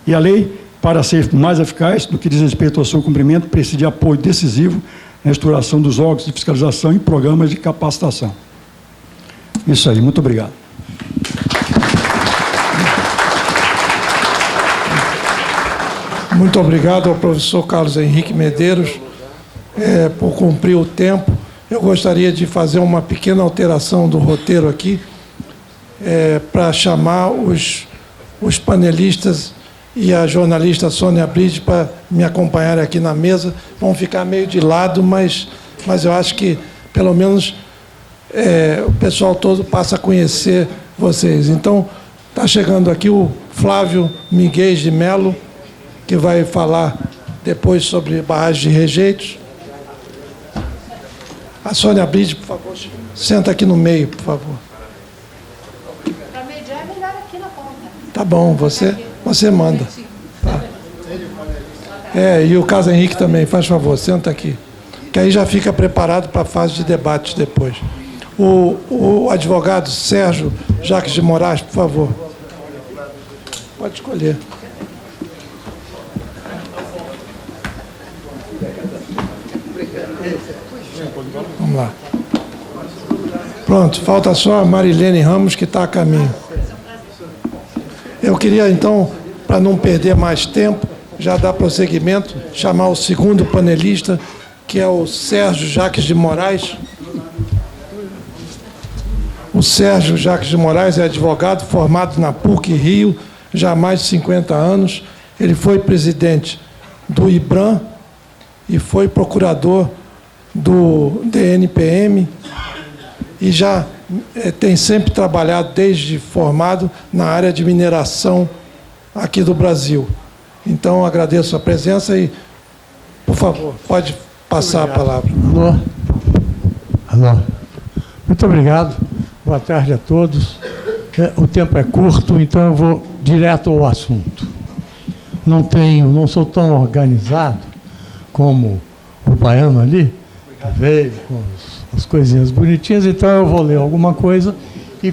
E a lei, para ser mais eficaz no que diz respeito ao seu cumprimento, precisa de apoio decisivo na estruturação dos órgãos de fiscalização e programas de capacitação. Isso aí, muito obrigado. Muito obrigado ao professor Carlos Henrique Medeiros por cumprir o tempo. Eu gostaria de fazer uma pequena alteração do roteiro aqui, para chamar os panelistas e a jornalista Sônia Bride para me acompanhar aqui na mesa. Vão ficar meio de lado, mas eu acho que, pelo menos, o pessoal todo passa a conhecer vocês. Então, está chegando aqui o Flávio Miguel de Mello, que vai falar depois sobre barragem de rejeitos. A Sônia Bride, por favor, senta aqui no meio, por favor. Para mediar é melhor aqui na ponta. Tá bom, você manda. Tá. E o Carlos Henrique também, faz favor, senta aqui. Que aí já fica preparado para a fase de debate depois. O advogado Sérgio Jacques de Moraes, por favor. Pode escolher. Vamos lá. Pronto, falta só a Marilene Ramos, que está a caminho. Eu queria, então, para não perder mais tempo, já dar prosseguimento, chamar o segundo panelista, que é o Sérgio Jacques de Moraes. O Sérgio Jacques de Moraes é advogado formado na PUC Rio, já há mais de 50 anos. Ele foi presidente do IBRAM e foi procurador do DNPM e já tem sempre trabalhado, desde formado, na área de mineração aqui do Brasil. Então, agradeço a presença e, por favor, pode passar a palavra. Alô. Muito obrigado. Boa tarde a todos. O tempo é curto, então eu vou direto ao assunto. Não sou tão organizado como o baiano ali, que veio com as coisinhas bonitinhas, então eu vou ler alguma coisa e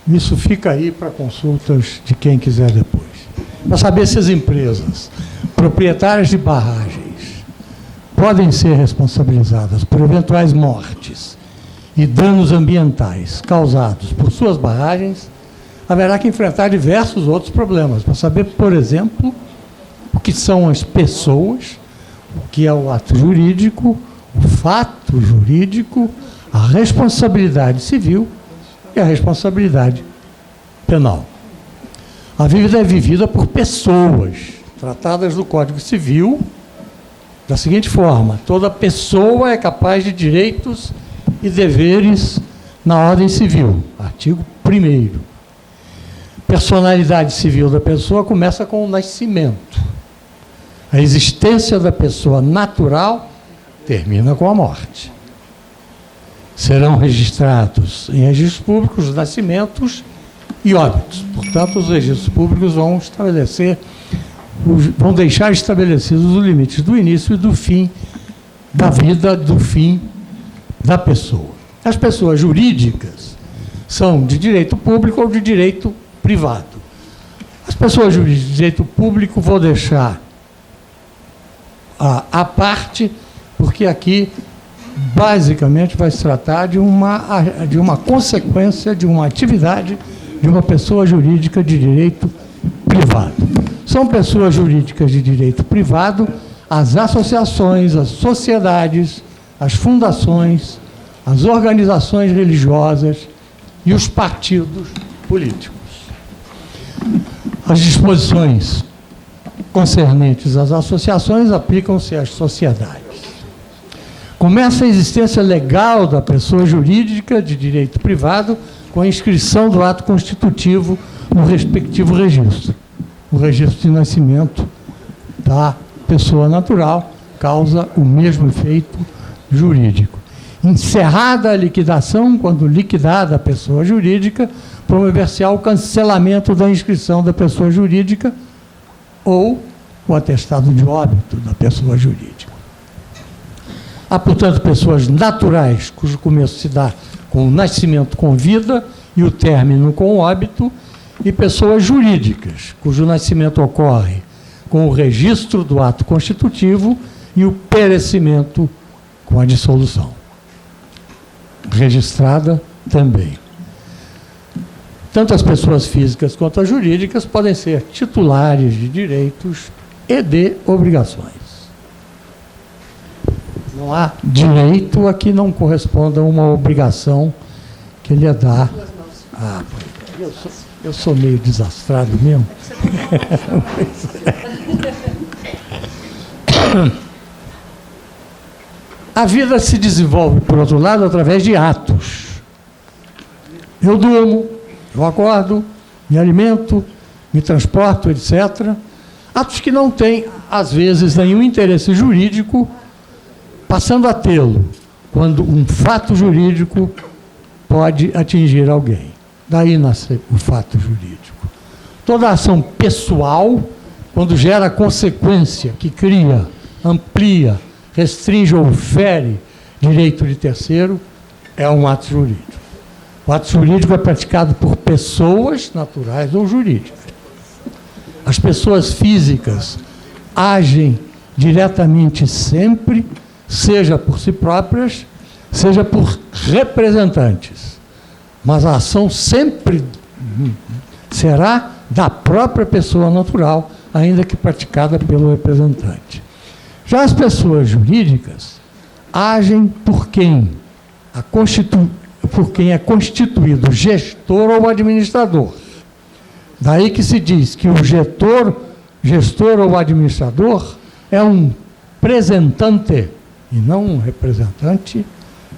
isso fica aí para consultas de quem quiser depois. Para saber se as empresas proprietárias de barragens podem ser responsabilizadas por eventuais mortes e danos ambientais causados por suas barragens, haverá que enfrentar diversos outros problemas, para saber, por exemplo, o que são as pessoas, o que é o ato jurídico, o fato jurídico, a responsabilidade civil e a responsabilidade penal. A vida é vivida por pessoas, tratadas do Código Civil da seguinte forma: toda pessoa é capaz de direitos e deveres na ordem civil. Artigo 1º. Personalidade civil da pessoa começa com o nascimento. A existência da pessoa natural termina com a morte. Serão registrados em registros públicos os nascimentos e óbitos. Portanto, os registros públicos vão deixar estabelecidos os limites do início e do fim da vida, do fim da pessoa. As pessoas jurídicas são de direito público ou de direito privado. As pessoas jurídicas de direito público vou deixar à parte, porque aqui basicamente vai se tratar de uma consequência de uma atividade de uma pessoa jurídica de direito privado. São pessoas jurídicas de direito privado as associações, as sociedades, as fundações, as organizações religiosas e os partidos políticos. As disposições concernentes às associações aplicam-se às sociedades. Começa a existência legal da pessoa jurídica de direito privado com a inscrição do ato constitutivo no respectivo registro. O registro de nascimento da pessoa natural causa o mesmo efeito jurídico. Encerrada a liquidação, quando liquidada a pessoa jurídica, promover-se-á o cancelamento da inscrição da pessoa jurídica ou o atestado de óbito da pessoa jurídica. Há, portanto, pessoas naturais, cujo começo se dá com o nascimento com vida e o término com o óbito, e pessoas jurídicas, cujo nascimento ocorre com o registro do ato constitutivo e o perecimento com a dissolução. Registrada também. Tanto as pessoas físicas quanto as jurídicas podem ser titulares de direitos e de obrigações. Não há direito a que não corresponda a uma obrigação que lhe dá. Ah, eu sou meio desastrado mesmo. A vida se desenvolve, por outro lado, através de atos. Eu durmo, eu acordo, me alimento, me transporto, etc. Atos que não têm, às vezes, nenhum interesse jurídico, passando a tê-lo quando um fato jurídico pode atingir alguém. Daí nasce o fato jurídico. Toda ação pessoal, quando gera consequência que cria, amplia, restringe ou fere direito de terceiro, é um ato jurídico. O ato jurídico é praticado por pessoas naturais ou jurídicas. As pessoas físicas agem diretamente sempre, seja por si próprias, seja por representantes. Mas a ação sempre será da própria pessoa natural, ainda que praticada pelo representante. Já as pessoas jurídicas agem por quem é constituído gestor ou administrador. Daí que se diz que o gestor ou administrador é um presentante e não um representante.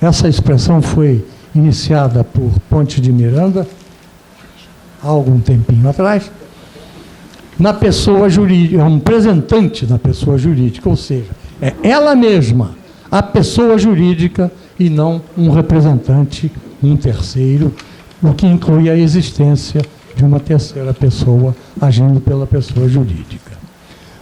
Essa expressão foi iniciada por Pontes de Miranda há algum tempinho atrás. Na pessoa jurídica, é um representante da pessoa jurídica, ou seja, é ela mesma, a pessoa jurídica, e não um representante, um terceiro, o que inclui a existência de uma terceira pessoa agindo pela pessoa jurídica.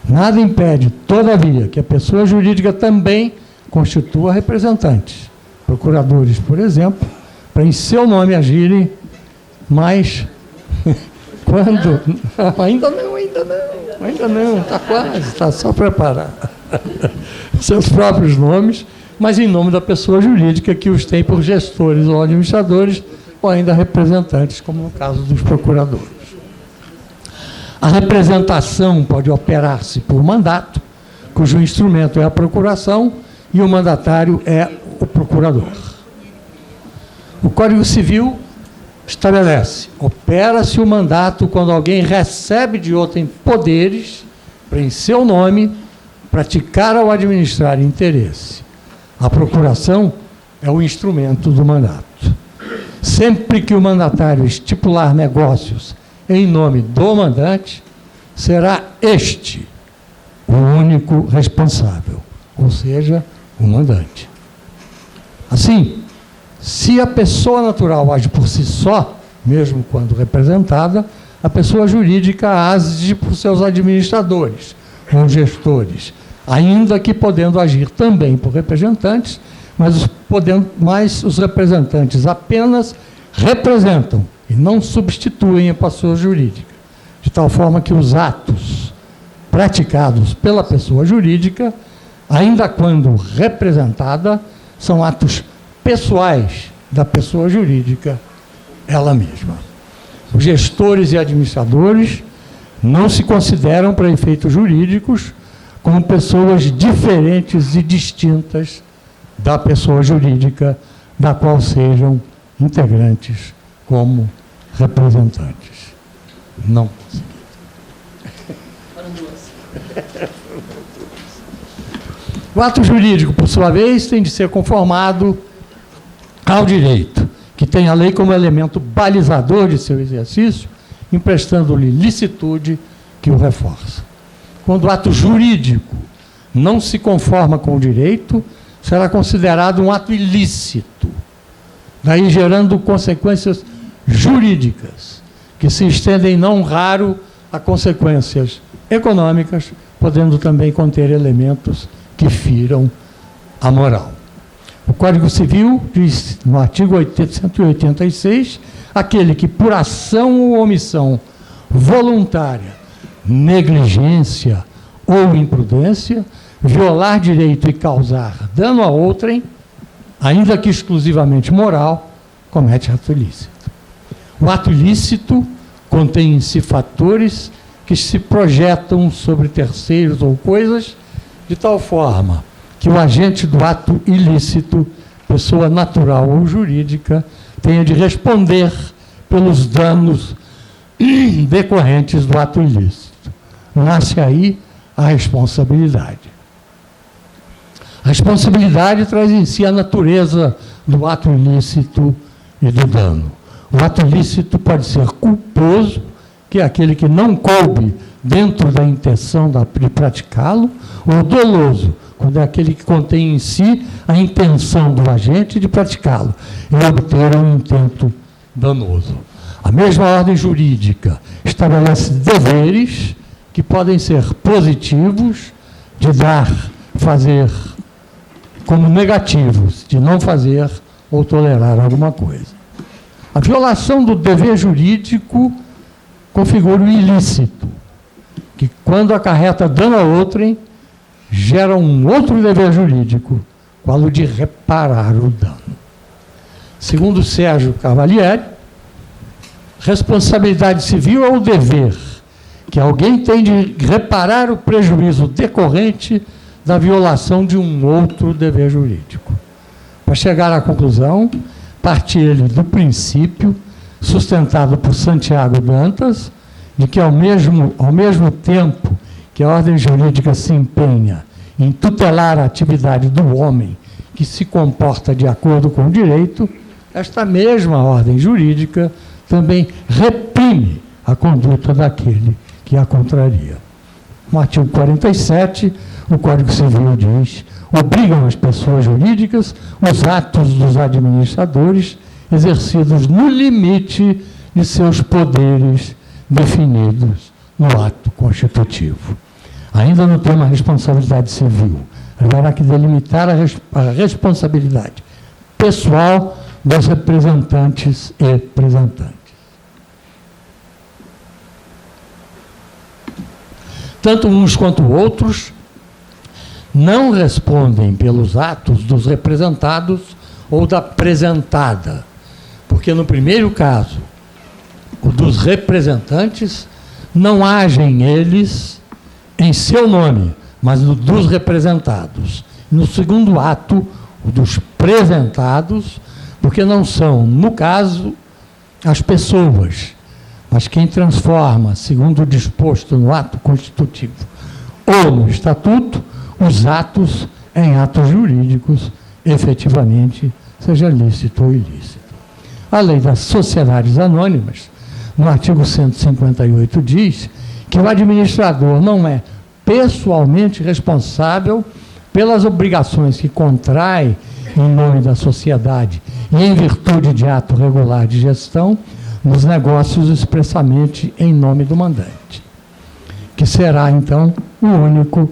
Nada impede, todavia, que a pessoa jurídica também constitua representantes, procuradores, por exemplo, para em seu nome agirem, mas quando... Ainda não, está quase, está só preparar seus próprios nomes, mas em nome da pessoa jurídica que os tem por gestores ou administradores, ou ainda representantes, como no caso dos procuradores. A representação pode operar-se por mandato, cujo instrumento é a procuração, e o mandatário é o procurador. O Código Civil estabelece, opera-se o mandato quando alguém recebe de outrem poderes para, em seu nome, praticar ou administrar interesse. A procuração é o instrumento do mandato. Sempre que o mandatário estipular negócios em nome do mandante, será este o único responsável, ou seja, o mandante. Assim, se a pessoa natural age por si só, mesmo quando representada, a pessoa jurídica age por seus administradores ou gestores, ainda que podendo agir também por representantes, mas os representantes apenas representam e não substituem a pessoa jurídica, de tal forma que os atos praticados pela pessoa jurídica, ainda quando representada, são atos pessoais da pessoa jurídica, ela mesma. Os gestores e administradores não se consideram, para efeitos jurídicos, como pessoas diferentes e distintas da pessoa jurídica, da qual sejam integrantes como representantes. Não consegui. O ato jurídico, por sua vez, tem de ser conformado ao direito, que tem a lei como elemento balizador de seu exercício, emprestando-lhe licitude que o reforça. Quando o ato jurídico não se conforma com o direito, será considerado um ato ilícito, daí gerando consequências jurídicas, que se estendem não raro a consequências econômicas, podendo também conter elementos que firam a moral. O Código Civil diz, no artigo 186, aquele que por ação ou omissão voluntária, negligência ou imprudência, violar direito e causar dano a outrem, ainda que exclusivamente moral, comete ato ilícito. O ato ilícito contém em si fatores que se projetam sobre terceiros ou coisas de tal forma que o agente do ato ilícito, pessoa natural ou jurídica, tenha de responder pelos danos decorrentes do ato ilícito. Nasce aí a responsabilidade. A responsabilidade traz em si a natureza do ato ilícito e do dano. O ato ilícito pode ser culposo, que é aquele que não coube dentro da intenção de praticá-lo, ou doloso, quando é aquele que contém em si a intenção do agente de praticá-lo e obter um intento danoso. A mesma ordem jurídica estabelece deveres que podem ser positivos, de dar, fazer, como negativos, de não fazer ou tolerar alguma coisa. A violação do dever jurídico configura o ilícito, que quando acarreta dano a outrem, gera um outro dever jurídico, qual o de reparar o dano. Segundo Sérgio Cavalieri, responsabilidade civil é o dever que alguém tem de reparar o prejuízo decorrente da violação de um outro dever jurídico. Para chegar à conclusão, parte ele do princípio, sustentado por Santiago Dantas, de que ao mesmo tempo que a ordem jurídica se empenha em tutelar a atividade do homem que se comporta de acordo com o direito, esta mesma ordem jurídica também reprime a conduta daquele que a contraria. No artigo 47, o Código Civil diz: obrigam as pessoas jurídicas os atos dos administradores exercidos no limite de seus poderes definidos no ato constitutivo. Ainda no tema responsabilidade civil, haverá que delimitar a responsabilidade pessoal dos representantes e representantes. Tanto uns quanto outros não respondem pelos atos dos representados ou da representada, porque no primeiro caso, o dos representantes, não agem eles em seu nome, mas no dos representados. No segundo ato, o dos presentados, porque não são, no caso, as pessoas, mas quem transforma, segundo o disposto no ato constitutivo ou no estatuto, os atos em atos jurídicos, efetivamente, seja lícito ou ilícito. A lei das sociedades anônimas, no artigo 158, diz que o administrador não é pessoalmente responsável pelas obrigações que contrai em nome da sociedade e em virtude de ato regular de gestão nos negócios expressamente em nome do mandante, que será, então, o único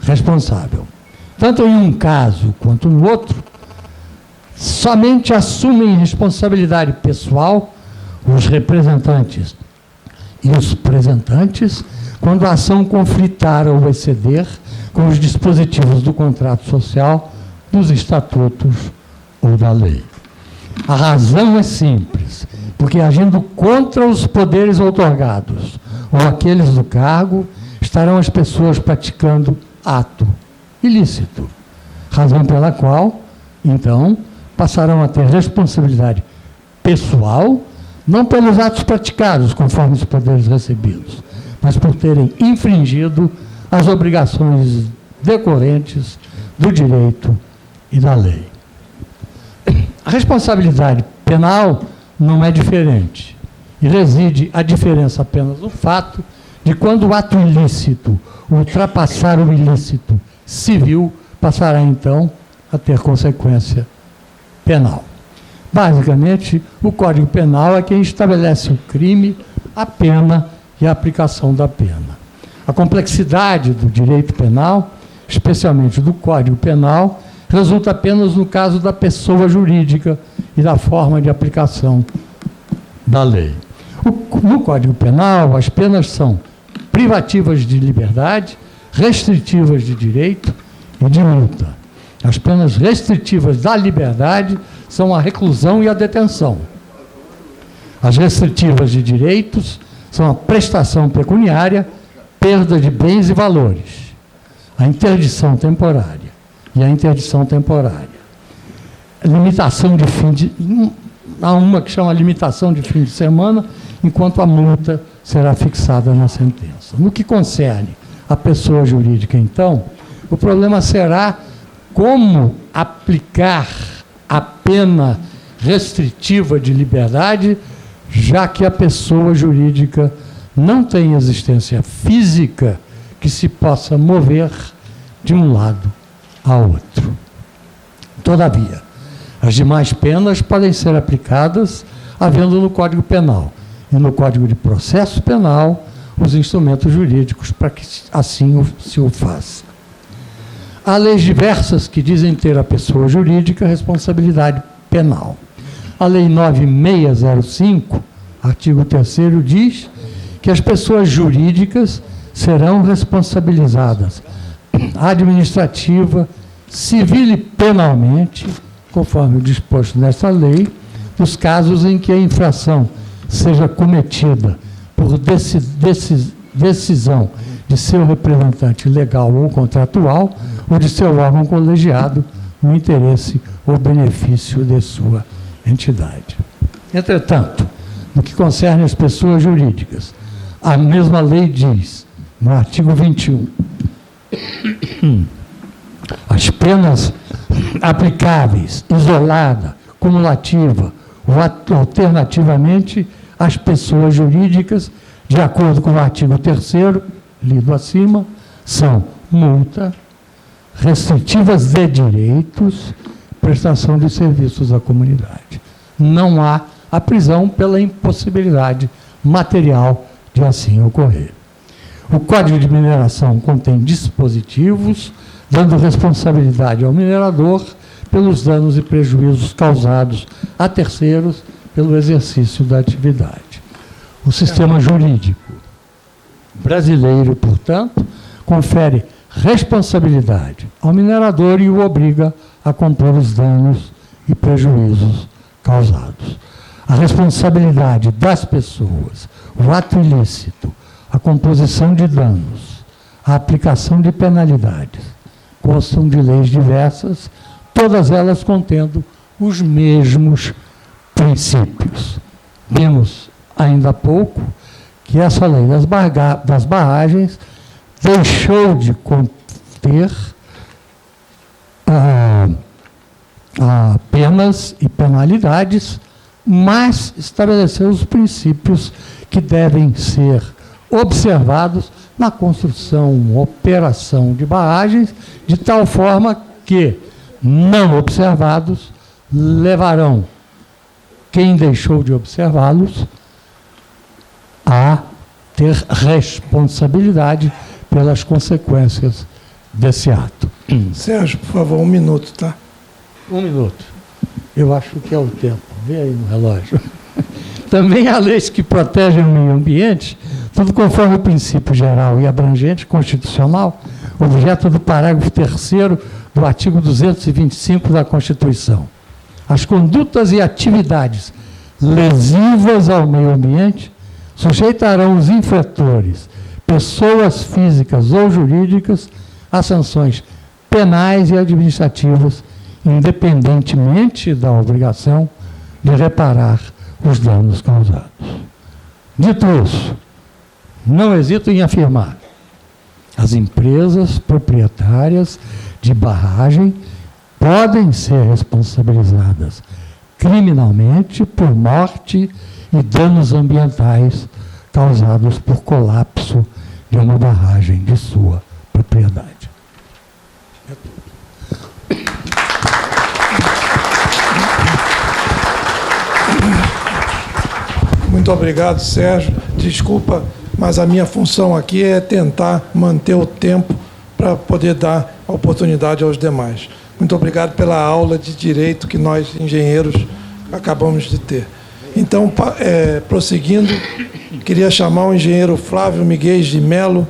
responsável. Tanto em um caso quanto no outro, somente assumem responsabilidade pessoal os representantes e os presentantes quando a ação conflitar ou exceder com os dispositivos do contrato social, dos estatutos ou da lei. A razão é simples, porque agindo contra os poderes outorgados ou aqueles do cargo, estarão as pessoas praticando ato ilícito, razão pela qual, então, passarão a ter responsabilidade pessoal, não pelos atos praticados, conforme os poderes recebidos, mas por terem infringido as obrigações decorrentes do direito e da lei. A responsabilidade penal não é diferente, e reside a diferença apenas no fato de quando o ato ilícito ultrapassar o ilícito civil, passará então a ter consequência penal. Basicamente, o Código Penal é quem estabelece o crime, a pena e a aplicação da pena. A complexidade do direito penal, especialmente do Código Penal, resulta apenas no caso da pessoa jurídica e da forma de aplicação da lei. No Código Penal, as penas são privativas de liberdade, restritivas de direito e de multa. As penas restritivas da liberdade são a reclusão e a detenção. As restritivas de direitos são a prestação pecuniária, perda de bens e valores, a interdição temporária e a interdição temporária. Limitação de fim de... Há uma que chama limitação de fim de semana, enquanto a multa será fixada na sentença. No que concerne a pessoa jurídica, então, o problema será como aplicar a pena restritiva de liberdade, já que a pessoa jurídica não tem existência física que se possa mover de um lado a outro. Todavia, as demais penas podem ser aplicadas havendo no Código Penal e no Código de Processo Penal os instrumentos jurídicos para que assim se o faça. Há leis diversas que dizem ter a pessoa jurídica responsabilidade penal. A Lei 9605, artigo 3º, diz que as pessoas jurídicas serão responsabilizadas administrativa, civil e penalmente, conforme o disposto nesta lei, nos casos em que a infração seja cometida por decisão de seu representante legal ou contratual ou de seu órgão colegiado no interesse ou benefício de sua entidade. Entretanto, no que concerne as pessoas jurídicas, a mesma lei diz, no artigo 21, as penas aplicáveis, isolada, cumulativa ou alternativamente às pessoas jurídicas, de acordo com o artigo 3º, lido acima, são multa, restritivas de direitos, prestação de serviços à comunidade. Não há a prisão pela impossibilidade material de assim ocorrer. O Código de Mineração contém dispositivos dando responsabilidade ao minerador pelos danos e prejuízos causados a terceiros pelo exercício da atividade. O sistema jurídico brasileiro, portanto, confere responsabilidade ao minerador e o obriga a compor os danos e prejuízos causados. A responsabilidade das pessoas, o ato ilícito, a composição de danos, a aplicação de penalidades, constam de leis diversas, todas elas contendo os mesmos princípios. Vimos ainda há pouco que essa lei das barragens deixou de conter penas e penalidades, mas estabeleceu os princípios que devem ser observados na construção, operação de barragens, de tal forma que, não observados, levarão quem deixou de observá-los a ter responsabilidade pelas consequências desse ato. Sérgio, por favor, 1 minuto, tá? 1 minuto. Eu acho que é o tempo. Vê aí no relógio. Também há leis que protegem o meio ambiente, tudo conforme o princípio geral e abrangente constitucional, objeto do parágrafo 3º do artigo 225 da Constituição. As condutas e atividades lesivas ao meio ambiente sujeitarão os infratores, pessoas físicas ou jurídicas, a sanções penais e administrativas, independentemente da obrigação de reparar os danos causados. Dito isso, não hesito em afirmar: as empresas proprietárias de barragem podem ser responsabilizadas criminalmente por morte e danos ambientais causados por colapso de uma barragem de sua propriedade. Muito obrigado, Sérgio. Desculpa, mas a minha função aqui é tentar manter o tempo para poder dar oportunidade aos demais. Muito obrigado pela aula de direito que nós, engenheiros, acabamos de ter. Então, prosseguindo, queria chamar o engenheiro Flávio Miguel de Melo,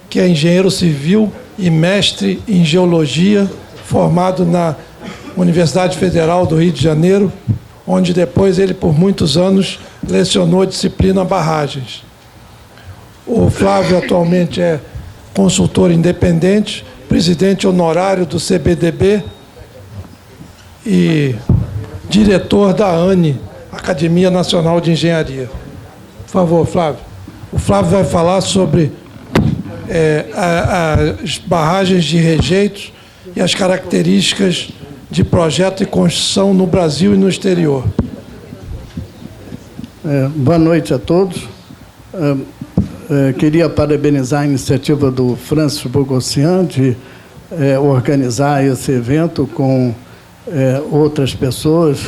que é engenheiro civil e mestre em geologia, formado na Universidade Federal do Rio de Janeiro, onde depois ele, por muitos anos, lecionou a disciplina barragens. O Flávio atualmente é consultor independente, presidente honorário do CBDB e diretor da ANE, Academia Nacional de Engenharia. Por favor, Flávio. O Flávio vai falar sobre as barragens de rejeitos e as características de projeto e construção no Brasil e no exterior. Boa noite a todos. Queria parabenizar a iniciativa do Francis Bogossian de organizar esse evento com outras pessoas